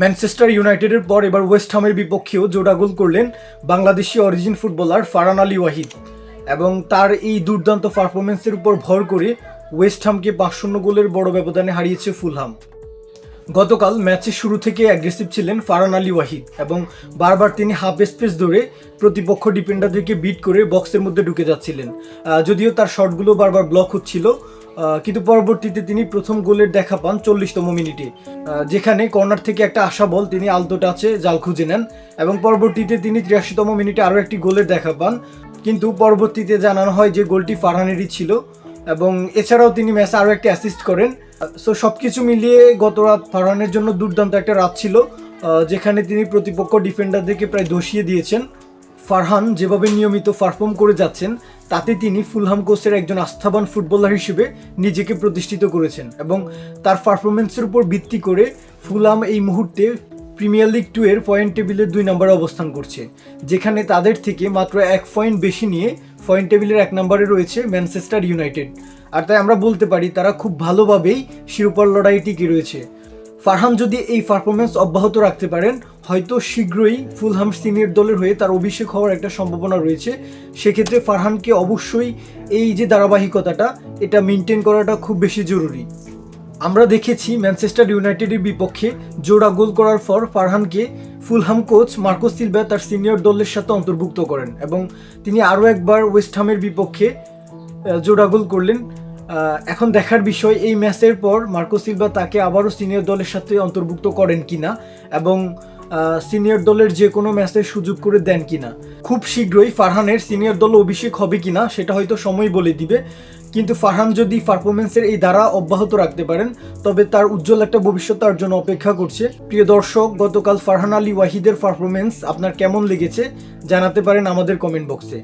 Manchester ইউনাইটেডের পর এবার ওয়েস্ট হামের বিপক্ষেও জোড়া গোল করলেন বাংলাদেশি অরিজিন ফুটবলার ফারহান আলী ওয়াহিদ এবং তার এই দুর্দান্ত পারফরমেন্সের উপর ভর করে ওয়েস্ট হামকে 5-0 গোলের বড় ব্যবধানে হারিয়েছে ফুলহাম। গতকাল ম্যাচের শুরু থেকে অ্যাগ্রেসিভ ছিলেন ফারহান আলী ওয়াহিদ এবং বারবার তিনি হাফ স্পেস ধরে প্রতিপক্ষ ডিফেন্ডারদেরকে বিট করে বক্সের মধ্যে ঢুকে যাচ্ছিলেন। যদিও তার শটগুলো বারবার ব্লক হচ্ছিল, কিন্তু পরবর্তীতে তিনি প্রথম গোলের দেখা পান 40তম মিনিটে, যেখানে কর্নার থেকে একটা আশা বল তিনি আলতো টাচে জাল খুঁজে নেন এবং পরবর্তীতে তিনি 83তম মিনিটে আরও একটি গোলের দেখা পান, কিন্তু পরবর্তীতে জানানো হয় যে গোলটি ফারহানেরই ছিল এবং এছাড়াও তিনি ম্যাচে আরও একটি অ্যাসিস্ট করেন। সো সব কিছু মিলিয়ে গত রাত ফারহানের জন্য দুর্দান্ত একটা রাত ছিল, যেখানে তিনি প্রতিপক্ষ ডিফেন্ডারদেরকে প্রায় ধসিয়ে দিয়েছেন। ফারহান যেভাবে নিয়মিত পারফর্ম করে যাচ্ছেন তাতে তিনি ফুলহাম কোচের একজন আস্থাবান ফুটবলার হিসেবে নিজেকে প্রতিষ্ঠিত করেছেন এবং তার পারফরমেন্সের উপর ভিত্তি করে ফুলহাম এই মুহূর্তে প্রিমিয়ার লিগ 2 এর পয়েন্ট টেবিলের 2 নম্বরে অবস্থান করছে, যেখানে তাদের থেকে মাত্র 1 পয়েন্ট বেশি নিয়ে পয়েন্ট টেবিলের 1 নম্বরে রয়েছে ম্যানচেস্টার ইউনাইটেড। আর তাই আমরা বলতে পারি তারা খুব ভালোভাবেই শিরোপার লড়াই টিকে রয়েছে। ফারহান যদি এই পারফরমেন্স অব্যাহত রাখতে পারেন, হয়তো শীঘ্রই ফুলহাম সিনিয়র দলের হয়ে তার অভিষেক হওয়ার একটা সম্ভাবনা রয়েছে। সেক্ষেত্রে ফারহানকে অবশ্যই এই যে ধারাবাহিকতাটা এটা মেনটেন করাটা খুব বেশি জরুরি। আমরা দেখেছি ম্যানচেস্টার ইউনাইটেডের বিপক্ষে জোড়া গোল করার পর ফারহানকে ফুলহাম কোচ মার্কো সিলভা তার সিনিয়র দলের সাথে অন্তর্ভুক্ত করেন এবং তিনি আরও একবার ওয়েস্ট হামের বিপক্ষে জোড়া গোল করলেন। এখন দেখার বিষয় এই ম্যাচের পর মার্কো সিলভা তাকে আবারও সিনিয়র দলের সাথে অন্তর্ভুক্ত করেন কিনা এবং সিনিয়র দলের যে কোনো ম্যাচের সুযোগ করে দেন কিনা। খুব শীঘ্রই ফারহানের সিনিয়র দল অভিষেক হবে কিনা সেটা হয়তো সময় বলে দিবে, কিন্তু ফারহান যদি পারফরমেন্সের এই ধারা অব্যাহত রাখতে পারেন তবে তার উজ্জ্বল একটা ভবিষ্যৎ তার জন্য অপেক্ষা করছে। প্রিয় দর্শক, গতকাল ফারহান আলী ওয়াহিদের পারফরমেন্স আপনার কেমন লেগেছে জানাতে পারেন আমাদের কমেন্ট বক্সে।